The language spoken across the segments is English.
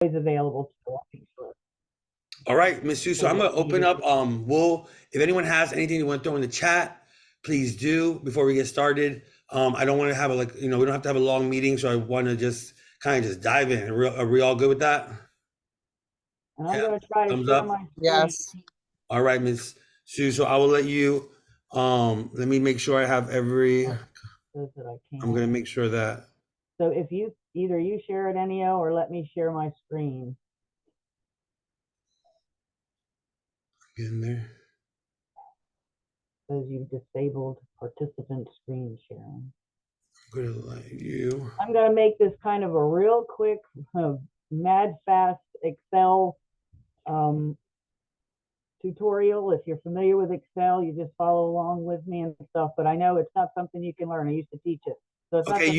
available to go. All right, Miss Sue. So I'm gonna open up. If anyone has anything you want to throw in the chat, please do before we get started. I don't want to have we don't have to have a long meeting, so I want to just kind of just dive in. Are we all good with that? And I'm going to try to Thumbs share up. my screen. Yes. All right, Miss Sue. So I will let you. Let me make sure I have every. So that I can. I'm gonna make sure that. So if you either you share it, Ennio, or let me share my screen. Get in there. Says you've disabled participant screen sharing. I'm gonna let you. I'm going to make this kind of a real quick, mad fast Excel tutorial. If you're familiar with Excel, you just follow along with me and stuff. But I know it's not something you can learn. I used to teach it. So it's Okay,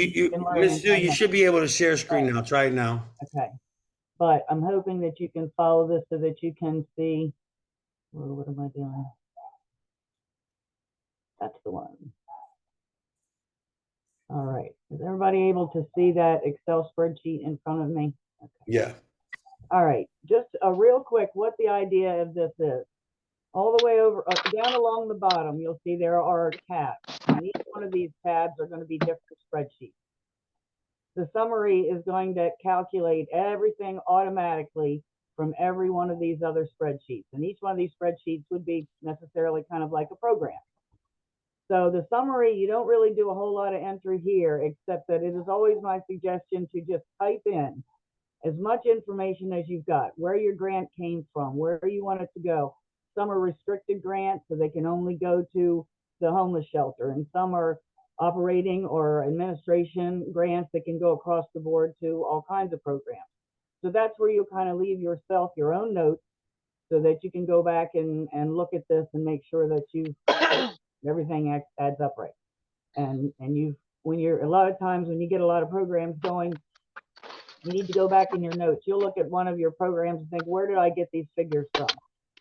Miss Sue, you should be able to share screen now. Try it now. Okay. But I'm hoping that you can follow this so that you can see. What am I doing? That's the one. All right. Is everybody able to see that Excel spreadsheet in front of me? Okay. Yeah. All right. Just a real quick, what the idea of this is. All the way over, down along the bottom, you'll see there are tabs. And each one of these tabs are going to be different spreadsheets. The summary is going to calculate everything automatically from every one of these other spreadsheets. And each one of these spreadsheets would be necessarily kind of like a program. So the summary, you don't really do a whole lot of entry here, except that it is always my suggestion to just type in as much information as you've got, where your grant came from, where you want it to go. Some are restricted grants, so they can only go to the homeless shelter, and some are operating or administration grants that can go across the board to all kinds of programs. So that's where you kind of leave yourself your own notes so that you can go back and look at this and make sure that you everything adds up right. And when you're a lot of times when you get a lot of programs going, you need to go back in your notes. You'll look at one of your programs and think, where did I get these figures from?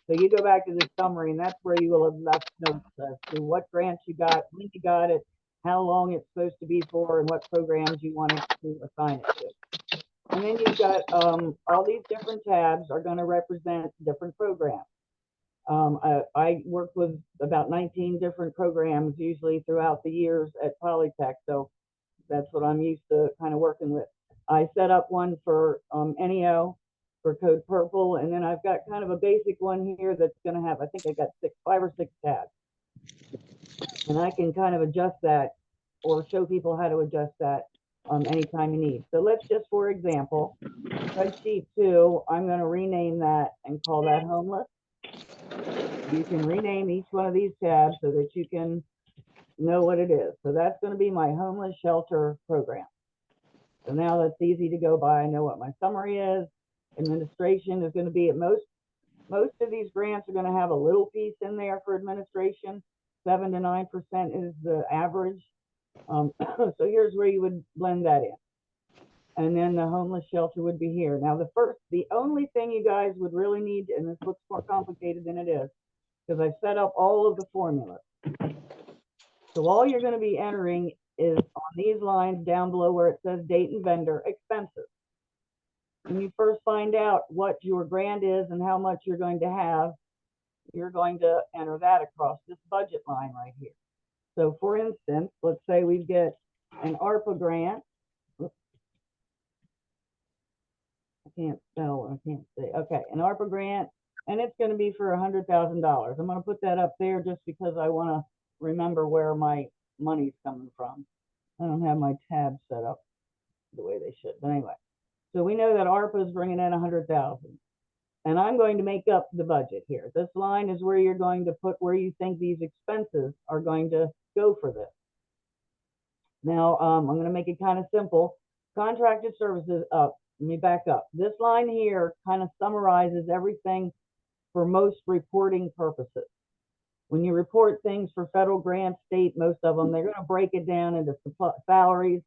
So you go back to the summary, and that's where you will have left notes as to what grants you got, when you got it, how long it's supposed to be for, and what programs you wanted to assign it to. And then you've got all these different tabs are going to represent different programs. I worked with about 19 different programs usually throughout the years at Polytech, so that's what I'm used to kind of working with. I set up one for NEO for Code Purple, and then I've got kind of a basic one here that's going to have, I think I got 5 or 6 tabs. And I can kind of adjust that or show people how to adjust that anytime you need. So let's just, for example, spreadsheet 2, I'm going to rename that and call that homeless. You can rename each one of these tabs so that you can know what it is. So that's going to be my homeless shelter program. So now that's easy to go by. I know what my summary is. Administration is going to be at most of these grants are going to have a little piece in there for administration. 7 to 9% is the average. So here's where you would blend that in. And then the homeless shelter would be here. Now the only thing you guys would really need, and this looks more complicated than it is, because I've set up all of the formulas. So all you're going to be entering is on these lines down below where it says date and vendor expenses. When you first find out what your grant is and how much you're going to have, you're going to enter that across this budget line right here. So for instance, let's say we get an ARPA grant. Oops. I can't spell, I can't say. Okay, an ARPA grant, and it's going to be for $100,000. I'm going to put that up there just because I want to remember where my money's coming from. I don't have my tabs set up the way they should, but anyway. So we know that ARPA is bringing in 100,000, and I'm going to make up the budget here. This line is where you're going to put where you think these expenses are going to go for this. Now I'm going to make it kind of simple. Contracted services up. Let me back up. This line here kind of summarizes everything for most reporting purposes. When you report things for federal grants, state, most of them, they're going to break it down into salaries,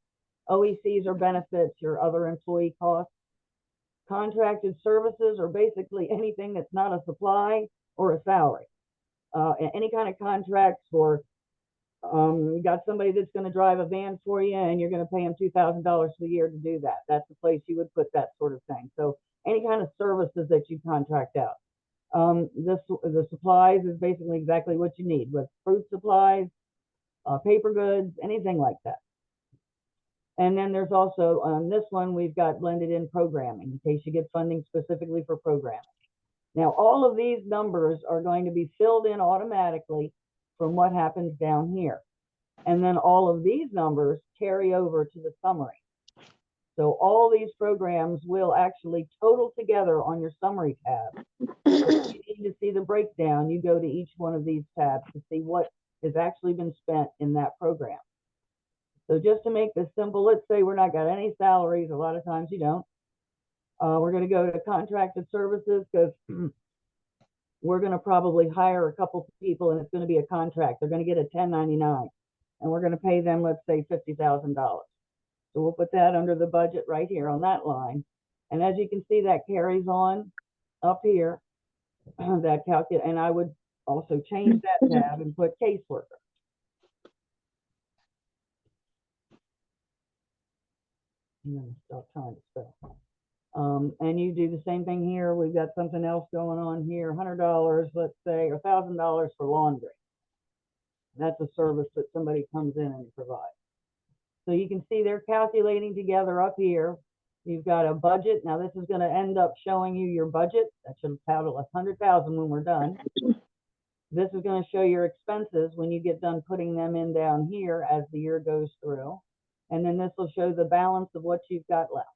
OECs or benefits, your other employee costs. Contracted services are basically anything that's not a supply or a salary. Any kind of contracts for, you got somebody that's going to drive a van for you and you're going to pay them $2,000 a year to do that. That's the place you would put that sort of thing. So any kind of services that you contract out. The supplies is basically exactly what you need, with fruit supplies, paper goods, anything like that. And then there's also, on this one, we've got blended in programming, in case you get funding specifically for programming. Now, all of these numbers are going to be filled in automatically from what happens down here. And then all of these numbers carry over to the summary. So all these programs will actually total together on your summary tab. So if you need to see the breakdown, you go to each one of these tabs to see what has actually been spent in that program. So just to make this simple, let's say we're not got any salaries. A lot of times you don't. We're going to go to contracted services because we're going to probably hire a couple people and it's going to be a contract. They're going to get a 1099 and we're going to pay them, let's say, $50,000. So we'll put that under the budget right here on that line. And as you can see, that carries on up here, that calculate, and I would also change that tab and put caseworker. I'm going to stop trying to spell. And you do the same thing here. We've got something else going on here, $100, let's say, or $1,000 for laundry. That's a service that somebody comes in and provides. So you can see they're calculating together up here. You've got a budget. Now this is going to end up showing you your budget. That should total 100,000 when we're done. This is going to show your expenses when you get done putting them in down here as the year goes through. And then this will show the balance of what you've got left.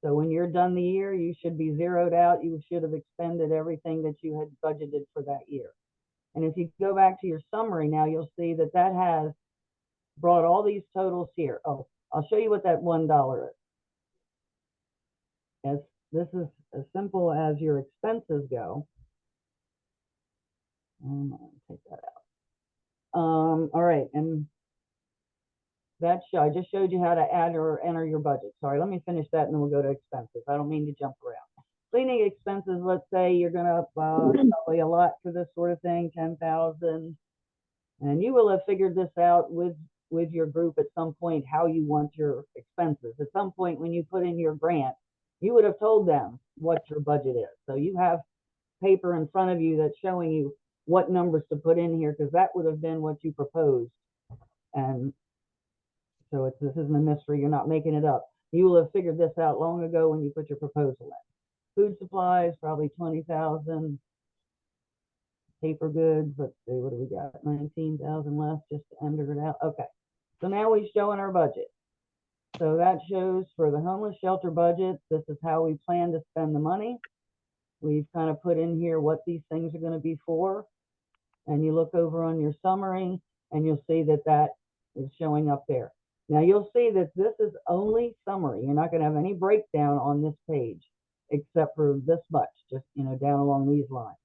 So when you're done the year, you should be zeroed out. You should have expended everything that you had budgeted for that year. And if you go back to your summary now, you'll see that that has brought all these totals here. Oh, I'll show you what that $1 is. As this is as simple as your expenses go. Take that out. All right, and that I just showed you how to add or enter your budget. Sorry, let me finish that and then we'll go to expenses. I don't mean to jump around. Cleaning expenses, let's say you're gonna probably a lot for this sort of thing, 10,000, and you will have figured this out with your group at some point how you want your expenses. At some point when you put in your grant, you would have told them what your budget is. So you have paper in front of you that's showing you what numbers to put in here because that would have been what you proposed. And so this isn't a mystery. You're not making it up. You will have figured this out long ago when you put your proposal in. Food supplies, probably 20,000. Paper goods, let's see, what do we got? 19,000 left just to enter it out. Okay, so now we're showing our budget. So that shows for the homeless shelter budget, this is how we plan to spend the money. We've kind of put in here what these things are going to be for. And you look over on your summary and you'll see that that is showing up there. Now you'll see that this is only summary. You're not going to have any breakdown on this page except for this much, just, you know, down along these lines.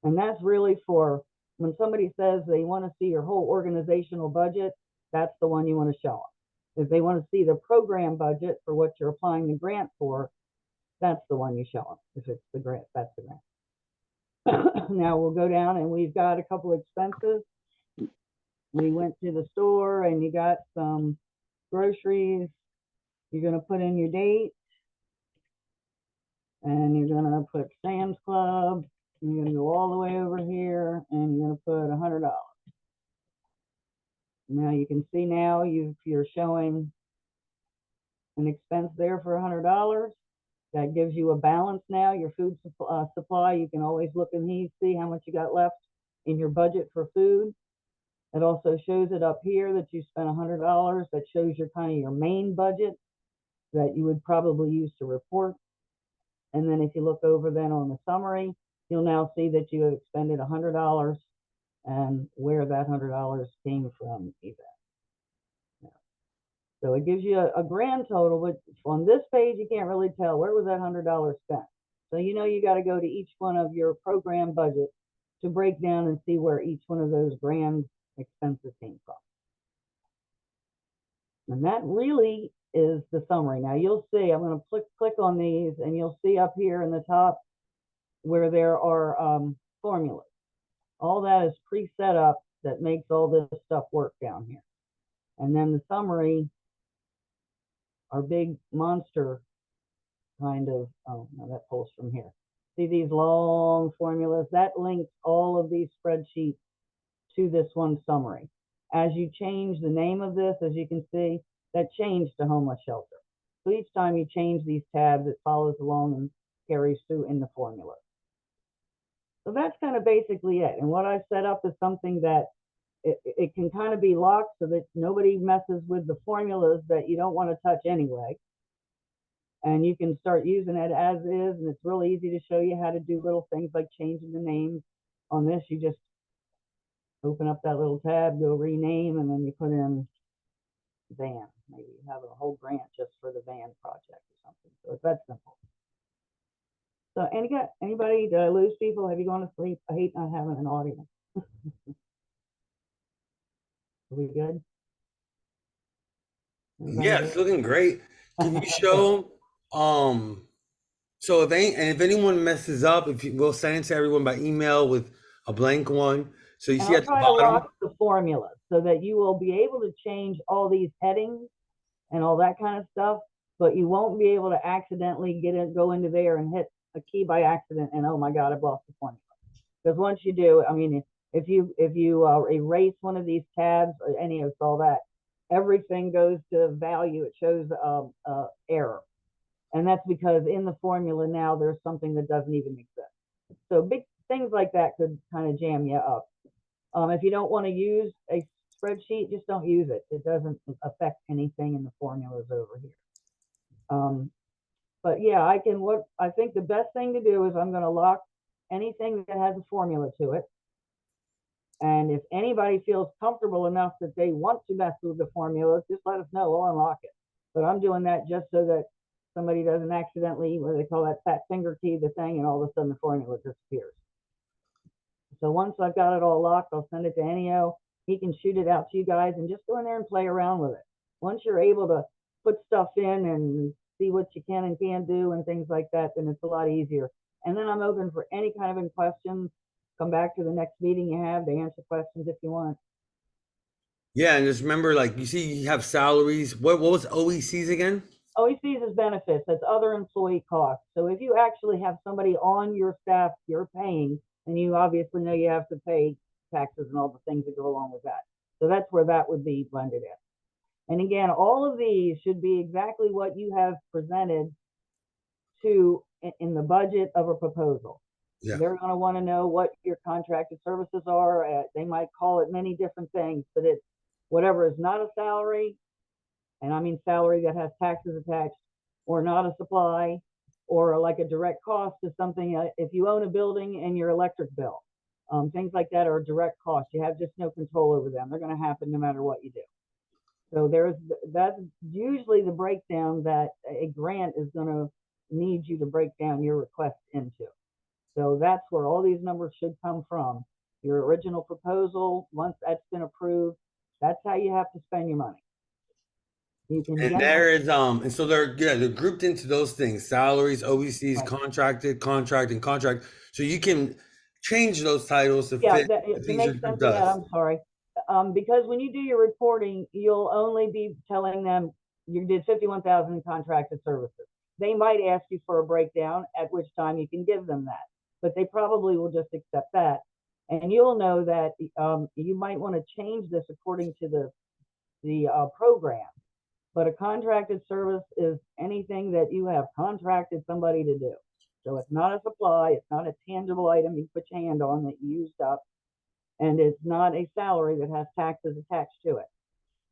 And that's really for when somebody says they want to see your whole organizational budget, that's the one you want to show them. If they want to see the program budget for what you're applying the grant for, that's the one you show them. If it's the grant, that's the grant. Now we'll go down and we've got a couple expenses. We went to the store and you got some groceries. You're going to put in your date. And you're going to put Sam's Club. You're going to go all the way over here and you're going to put $100. Now you can see now you're showing an expense there for $100. That gives you a balance now. Your food supply, you can always look and see how much you got left in your budget for food. It also shows it up here that you spent $100. That shows your kind of your main budget that you would probably use to report. And then if you look over then on the summary, you'll now see that you have expended $100 and where that $100 came from even. So it gives you a grand total, but on this page, you can't really tell where was that $100 spent. So you know you got to go to each one of your program budgets to break down and see where each one of those grand expenses came from. And that really is the summary. Now you'll see, I'm going to click on these and you'll see up here in the top where there are formulas. All that is pre-set up that makes all this stuff work down here. And then the summary, our big monster kind of, oh, no, that pulls from here. See these long formulas? That links all of these spreadsheets to this one summary. As you change the name of this, as you can see, that changed to homeless shelter. So each time you change these tabs, it follows along and carries through in the formula. So that's kind of basically it. And what I've set up is something that it can kind of be locked so that nobody messes with the formulas that you don't want to touch anyway. And you can start using it as is, and it's really easy to show you how to do little things like changing the names. On this, you just open up that little tab, go rename, and then you put in van. Maybe you have a whole grant just for the van project or something. So it's that simple. So anybody, did I lose people? Have you gone to sleep? I hate not having an audience. Are we good? Yeah, it's looking great. Can you show so if anyone messes up, we'll send it to everyone by email with a blank one. So you And see I'll at the try to bottom. lock the formula so that you will be able to change all these headings and all that kind of stuff, but you won't be able to accidentally go into there and hit a key by accident and, oh my God, I've lost the formula. Because once you do, I mean, if you erase one of these tabs or any of all that, everything goes to value. It shows error. And that's because in the formula now, there's something that doesn't even exist. So big things like that could kind of jam you up. If you don't want to use a spreadsheet, just don't use it. It doesn't affect anything in the formulas over here. But yeah, I think the best thing to do is I'm going to lock anything that has a formula to it. And if anybody feels comfortable enough that they want to mess with the formulas, just let us know. We'll unlock it. But I'm doing that just so that somebody doesn't accidentally, what they call that fat finger key the thing, and all of a sudden the formula disappears. So once I've got it all locked, I'll send it to Ennio. He can shoot it out to you guys and just go in there and play around with it. Once you're able to put stuff in and see what you can and can't do and things like that, then it's a lot easier. And then I'm open for any kind of questions. Come back to the next meeting you have to answer questions if you want. Yeah, and just remember, like you see, you have salaries. What was OECs again? OECs is benefits. That's other employee costs. So if you actually have somebody on your staff you're paying, and you obviously know you have to pay taxes and all the things that go along with that. So that's where that would be blended in. And again, all of these should be exactly what you have presented to in the budget of a proposal. Yeah. They're going to want to know what your contracted services are. They might call it many different things, but it's whatever is not a salary, and I mean salary that has taxes attached, or not a supply, or like a direct cost is something, if you own a building and your electric bill, things like that are a direct cost. You have just no control over them. They're going to happen no matter what you do. So that's usually the breakdown that a grant is going to need you to break down your request into. So that's where all these numbers should come from. Your original proposal, once that's been approved, that's how you have to spend your money. You can and so they're grouped into those things: salaries, OECs, right. Contract, and contract. So you can change those titles to fit. To make sense of that, I'm sorry. Because when you do your reporting, you'll only be telling them you did 51,000 in contracted services. They might ask you for a breakdown, at which time you can give them that, but they probably will just accept that. And you'll know that you might want to change this according to the program. But a contracted service is anything that you have contracted somebody to do. So it's not a supply, it's not a tangible item you put your hand on that you used up, and it's not a salary that has taxes attached to it.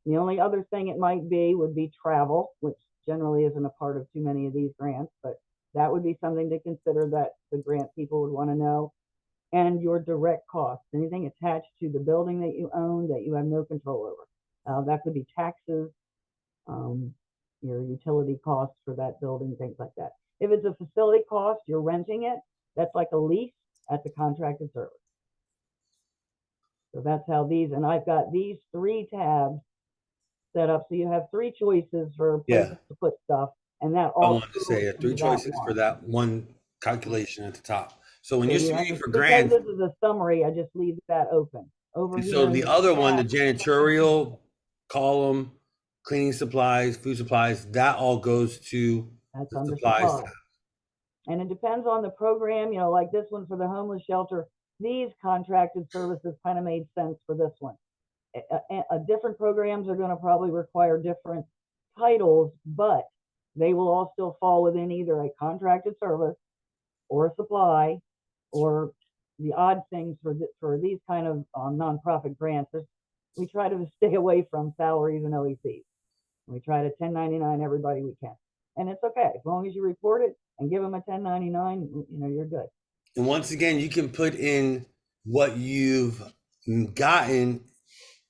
The only other thing it might be would be travel, which generally isn't a part of too many of these grants, but that would be something to consider that the grant people would want to know. And your direct costs, anything attached to the building that you own that you have no control over. That could be taxes, your utility costs for that building, things like that. If it's a facility cost, you're renting it, that's like a lease at the contracted service. So that's how these, and I've got these 3 tabs set up. So you have 3 choices for places to put stuff. And that all I wanted to say 3 choices for that one calculation at the top. So when you're submitting for grants, this is a summary, I just leave that open. Over here. So the other one, the janitorial column, cleaning supplies, food supplies, that all goes to the supplies tab. And it depends on the program, you know, like this one for the homeless shelter, these contracted services kind of made sense for this one. Different programs are going to probably require different titles, but they will all still fall within either a contracted service or a supply, or the odd things for these kind of nonprofit grants. We try to stay away from salaries and OECs. We try to 1099 everybody we can, and it's okay as long as you report it and give them a 1099. You know, you're good. And once again, you can put in what you've gotten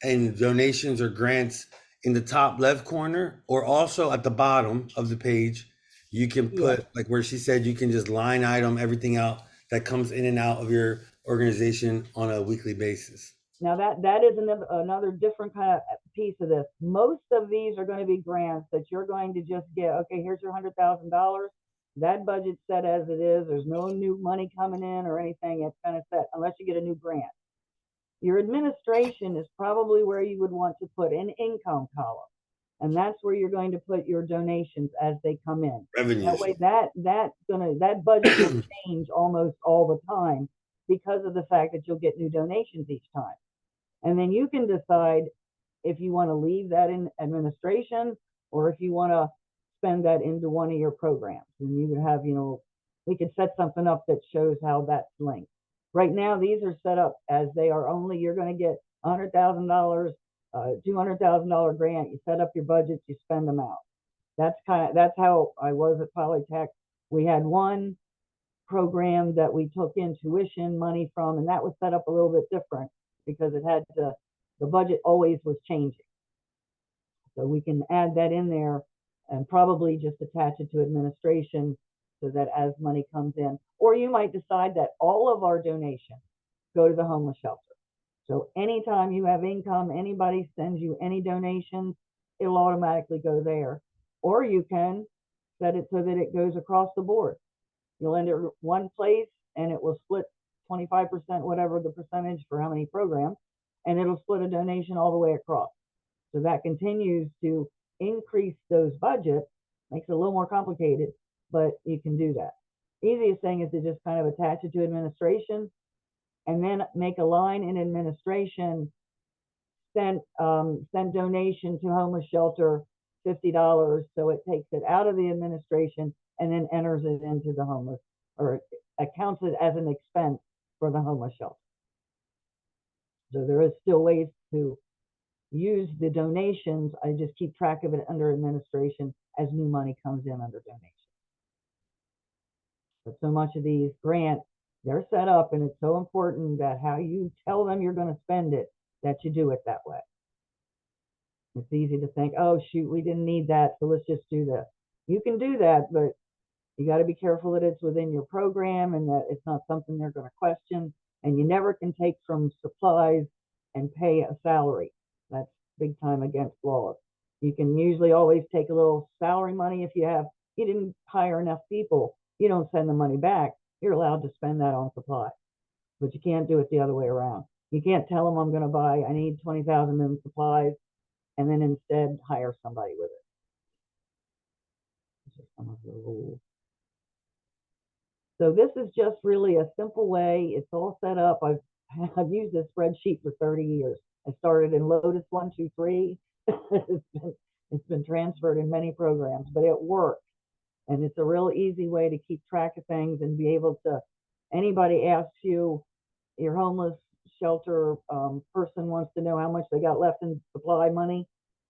in donations or grants in the top left corner, or also at the bottom of the page. You can put, like where she said, you can just line item everything out that comes in and out of your organization on a weekly basis. Now that is another different kind of piece of this. Most of these are going to be grants that you're going to just get. Okay, here's your $100,000. That budget's set as it is. There's no new money coming in or anything. It's kind of set unless you get a new grant. Your administration is probably where you would want to put an income column, and that's where you're going to put your donations as they come in. Revenues. That way, that budget will change almost all the time because of the fact that you'll get new donations each time. And then you can decide if you want to leave that in administration or if you want to spend that into one of your programs. And you would have, you know, we could set something up that shows how that's linked. Right now, these are set up as they are only, you're going to get $100,000, $200,000 grant. You set up your budgets, you spend them out. That's how I was at Polytech. We had one program that we took in tuition money from, and that was set up a little bit different because it had to, the budget always was changing. So we can add that in there and probably just attach it to administration so that as money comes in, or you might decide that all of our donations go to the homeless shelter. So anytime you have income, anybody sends you any donations, it'll automatically go there. Or you can set it so that it goes across the board. You'll enter one place and it will split 25%, whatever the percentage for how many programs, and it'll split a donation all the way across. So that continues to increase those budgets, makes it a little more complicated, but you can do that. Easiest thing is to just kind of attach it to administration and then make a line in administration, send donation to homeless shelter, $50. So it takes it out of the administration and then enters it into the homeless, or accounts it as an expense for the homeless shelter. So there is still ways to use the donations. I just keep track of it under administration as new money comes in under donation. But so much of these grants, they're set up, and it's so important that how you tell them you're going to spend it, that you do it that way. It's easy to think, oh, shoot, we didn't need that, so let's just do this. You can do that, but you got to be careful that it's within your program and that it's not something they're going to question. And you never can take from supplies and pay a salary. That's big time against laws. You can usually always take a little salary money if you didn't hire enough people. You don't send the money back. You're allowed to spend that on supplies, but you can't do it the other way around. You can't tell them I need 20,000 in supplies, and then instead hire somebody with it. These are some of the rules. So this is just really a simple way. It's all set up. I've used this spreadsheet for 30 years. I started in Lotus 123. It's been transferred in many programs, but it works. And it's a real easy way to keep track of things and be able to, anybody asks you, your homeless shelter person wants to know how much they got left in supply money,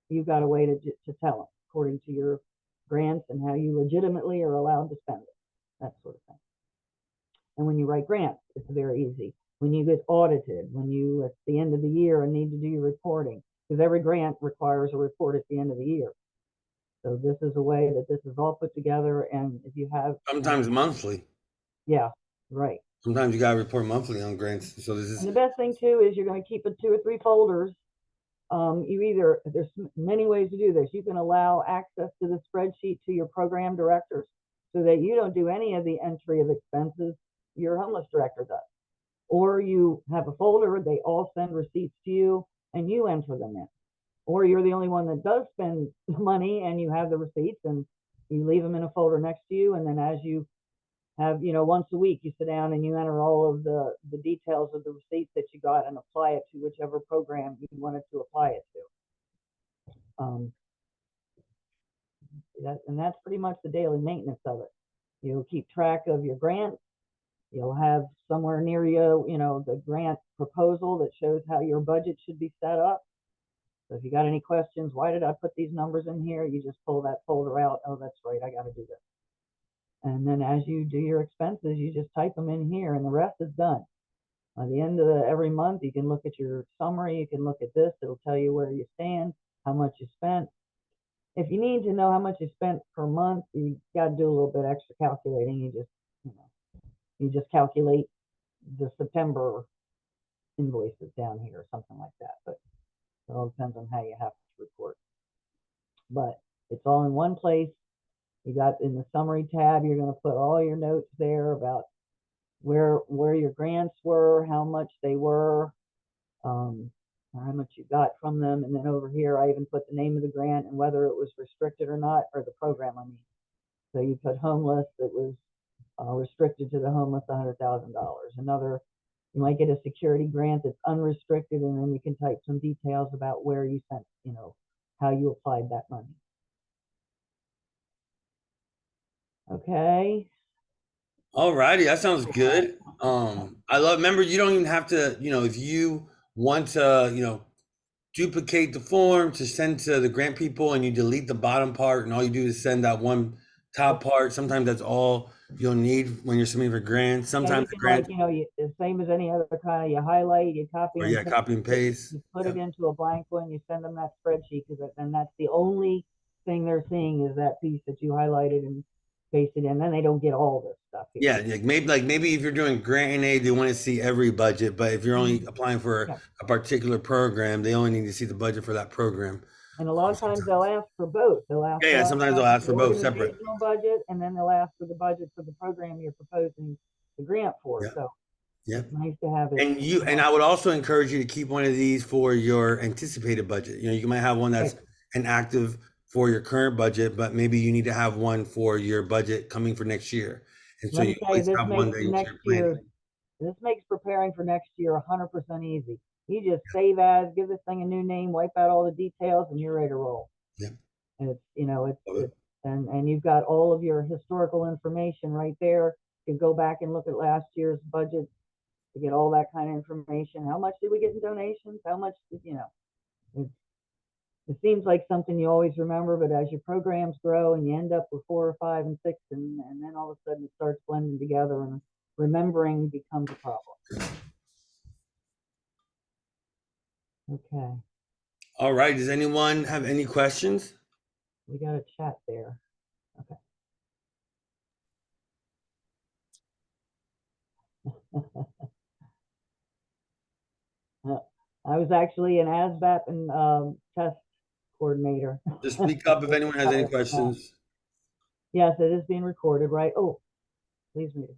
you've got a way to tell them according to your grants and how you legitimately are allowed to spend it, that sort of thing. And when you write grants, it's very easy. When you get audited, when you, at the end of the year, need to do your reporting, because every grant requires a report at the end of the year. So this is a way that this is all put together, and if you have... Sometimes monthly. Yeah, right. Sometimes you got to report monthly on grants. So this is... And the best thing, too, is you're going to keep it 2 or 3 folders. There's many ways to do this. You can allow access to the spreadsheet to your program directors so that you don't do any of the entry of expenses. Your homeless director does. Or you have a folder, they all send receipts to you, and you enter them in. Or you're the only one that does spend the money and you have the receipts and you leave them in a folder next to you. And then as you have, once a week you sit down and you enter all of the details of the receipts that you got and apply it to whichever program you wanted to apply it to. And that's pretty much the daily maintenance of it. You'll keep track of your grants. You'll have somewhere near you, the grant proposal that shows how your budget should be set up. So if you got any questions, why did I put these numbers in here? You just pull that folder out. Oh, that's right, I got to do this. And then as you do your expenses, you just type them in here and the rest is done. At the end of every month, you can look at your summary. You can look at this. It'll tell you where you stand, how much you spent. If you need to know how much you spent per month, you got to do a little bit extra calculating. You just calculate the September invoices down here or something like that. But it all depends on how you have to report. But it's all in one place. You got in the summary tab, you're going to put all your notes there about where your grants were, how much they were, or how much you got from them. And then over here, I even put the name of the grant and whether it was restricted or not, or the program, I mean. So you put homeless, it was restricted to the homeless, $100,000. Another, you might get a security grant that's unrestricted, and then you can type some details about where you sent, how you applied that money. Okay. All righty, that sounds good. Remember, you don't even have to, if you want to, duplicate the form to send to the grant people and you delete the bottom part and all you do is send that one top part. Sometimes that's all you'll need when you're submitting for grants. Sometimes the grant, the same as any other kind of, you highlight, you copy, copy and paste. You put it into a blank one, you send them that spreadsheet, and that's the only thing they're seeing is that piece that you highlighted and pasted in. Then they don't get all this stuff here. Yeah, maybe if you're doing grant and aid, they want to see every budget. But if you're only applying for a particular program, they only need to see the budget for that program. And a lot of times they'll ask for both. They'll ask sometimes they'll ask for both separate. Budget, and then they'll ask for the budget for the program you're proposing the grant for. Yeah. So yeah, it's nice to have it. And I would also encourage you to keep one of these for your anticipated budget. You might have one that's inactive for your current budget, but maybe you need to have one for your budget coming for next year. And so you always have one that you're planning. This makes preparing for next year 100% easy. You just save as, give this thing a new name, wipe out all the details, and you're ready to roll. Yeah. And it's and you've got all of your historical information right there. You can go back and look at last year's budget to get all that kind of information. How much did we get in donations? How much did it seems like something you always remember, but as your programs grow and you end up with 4 or 5 and 6, and then all of a sudden it starts blending together and remembering becomes a problem. Okay. All right. Does anyone have any questions? We got a chat there. Okay. I was actually an ASVAB and test coordinator. Just speak up if anyone has any questions. Yes, it is being recorded, right? Oh, please read it.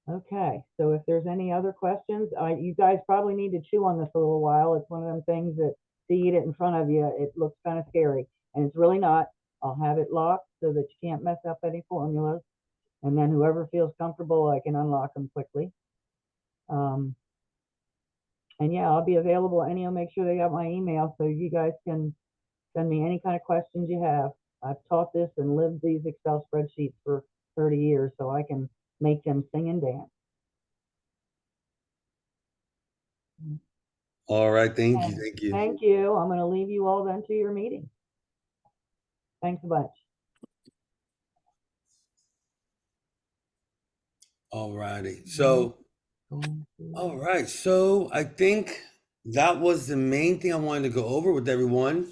Okay, so if there's any other questions, you guys probably need to chew on this a little while. It's one of them things that see it in front of you, it looks kind of scary, and it's really not. I'll have it locked so that you can't mess up any formulas, and then whoever feels comfortable, I can unlock them quickly. And yeah, I'll be available. I'll make sure they got my email so you guys can send me any kind of questions you have. I've taught this and lived these Excel spreadsheets for 30 years, so I can make them sing and dance. All right. Thank you. Thank you. I'm going to leave you all then to your meeting. Thanks a bunch. All righty. So, all right. So I think that was the main thing I wanted to go over with everyone.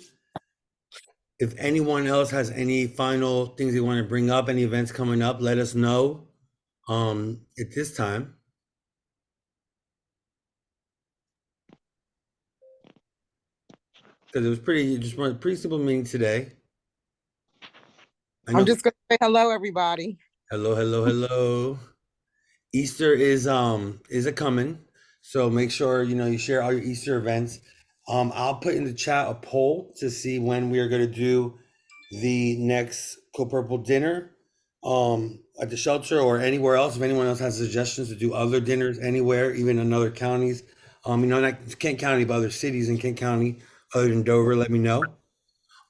If anyone else has any final things they want to bring up, any events coming up, let us know at this time. Because it was a pretty simple meeting today. I'm just going to say hello, everybody. Hello. Easter is a coming, so make sure you share all your Easter events. I'll put in the chat a poll to see when we are going to do the next Code Purple dinner. at the shelter or anywhere else. If anyone else has suggestions to do other dinners anywhere, even in other counties, not Kent County, but other cities in Kent County other than Dover, let me know.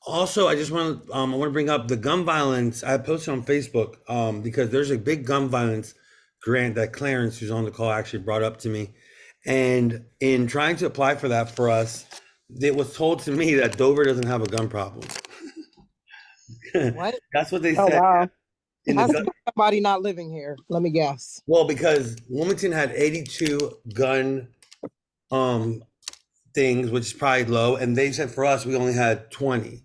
Also, I just want to I want to bring up the gun violence. I posted on Facebook because there's a big gun violence grant that Clarence, who's on the call, actually brought up to me. And in trying to apply for that for us, it was told to me that Dover doesn't have a gun problem. What? That's what they Oh, said. wow. In the How's gun, somebody not living here? Let me guess. well, because Wilmington had 82 gun things, which is probably low, and they said for us we only had 20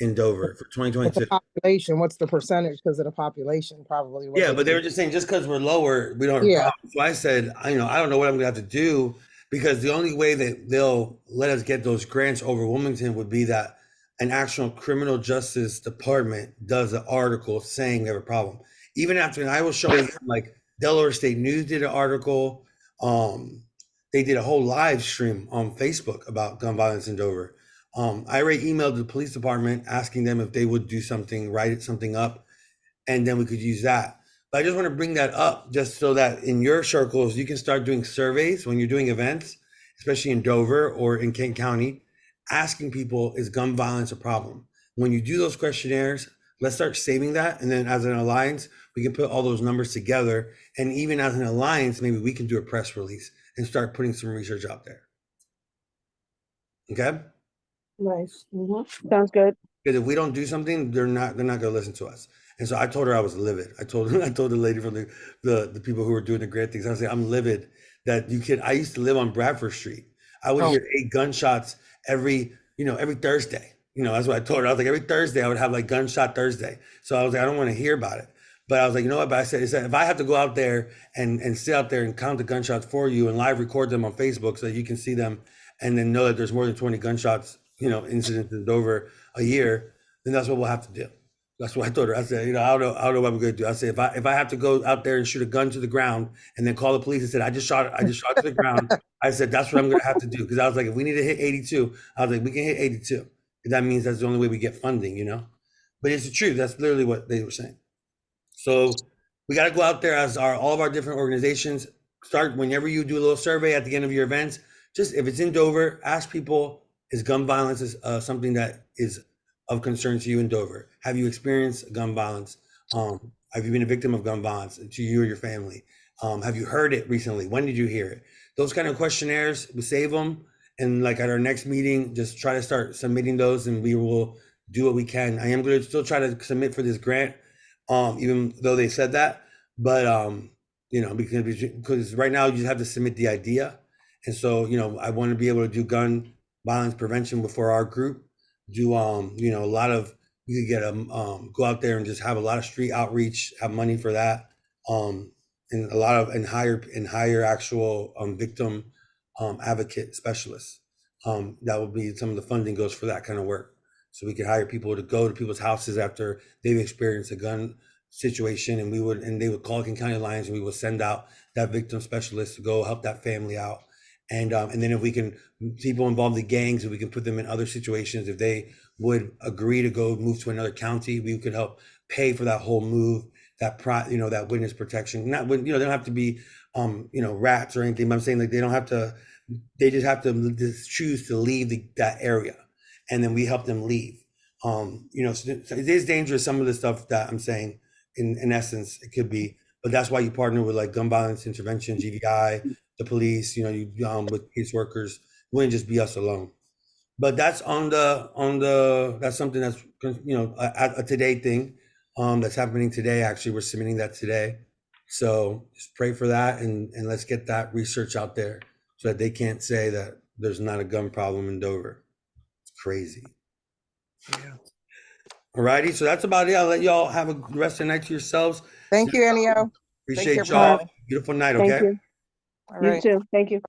in Dover for What's the 2022. population? What's the percentage because of the population? Probably. what Yeah, but they were just saying just because we're lower, we don't have a Yeah. problem. So I said, I don't know what I'm gonna have to do because the only way that they'll let us get those grants over Wilmington would be that an actual criminal justice department does an article saying they have a problem. Even after, and I was showing them, like Delaware State News did an article. They did a whole live stream on Facebook about gun violence in Dover. I already emailed the police department asking them if they would do something, write something up, and then we could use that. But I just want to bring that up just so that in your circles, you can start doing surveys when you're doing events, especially in Dover or in Kent County, asking people, is gun violence a problem? When you do those questionnaires, let's start saving that. And then as an alliance, we can put all those numbers together. And even as an alliance, maybe we can do a press release and start putting some research out there. Okay? Nice. Sounds good. Because if we don't do something, they're not going to listen to us. And so I told her I was livid. I told the lady from the people who were doing the great things. I was like, I'm livid that you can. I used to live on Bradford Street. I would hear 8 gunshots every Thursday. That's what I told her. I was like, every Thursday I would have like gunshot Thursday. So I was like, I don't want to hear about it. But I was like, you know what? But I said, if I have to go out there and sit out there and count the gunshots for you and live record them on Facebook so that you can see them and then know that there's more than 20 gunshots, incidents in Dover a year, then that's what we'll have to do. That's what I told her. I said, I don't know what I'm going to do. I said, if I have to go out there and shoot a gun to the ground and then call the police and said, I just shot to the ground. I said, that's what I'm going to have to do. Because I was like, if we need to hit 82, I was like, we can hit 82. That means that's the only way we get funding, But it's the truth. That's literally what they were saying. So we got to go out there as all of our different organizations. Start whenever you do a little survey at the end of your events. Just if it's in Dover, ask people, is gun violence something that is of concern to you in Dover? Have you experienced gun violence? Have you been a victim of gun violence to you or your family? Have you heard it recently? When did you hear it? Those kind of questionnaires, we save them. And like at our next meeting, just try to start submitting those and we will do what we can. I am going to still try to submit for this grant, even though they said that. But, because right now you just have to submit the idea. And so, I want to be able to do gun violence prevention before our group. Do a lot of, you could get go out there and just have a lot of street outreach, have money for that, and hire actual victim advocate specialists. That would be some of the funding goes for that kind of work. So we could hire people to go to people's houses after they've experienced a gun situation, and they would call Kent County Alliance, and we would send out that victim specialist to go help that family out. And then if we can, people involved in gangs, if we can put them in other situations, if they would agree to go move to another county, we could help pay for that whole move, that witness protection. They don't have to be, rats or anything, but I'm saying like they just have to just choose to leave that area. And then we help them leave. So it is dangerous, some of the stuff that I'm saying, in essence, it could be, but that's why you partner with like gun violence intervention, GVI, the police, with caseworkers. It wouldn't just be us alone. But that's that's something that's, a today thing, that's happening today. Actually, we're submitting that today. So just pray for that and let's get that research out there so that they can't say that there's not a gun problem in Dover. It's crazy. Yeah. All righty. So that's about it. I'll let y'all have a rest of the night to yourselves. Thank you, Ennio. Appreciate Thank you, y'all. everybody. Beautiful night. Thank Okay. you. All You right. too. Thank you.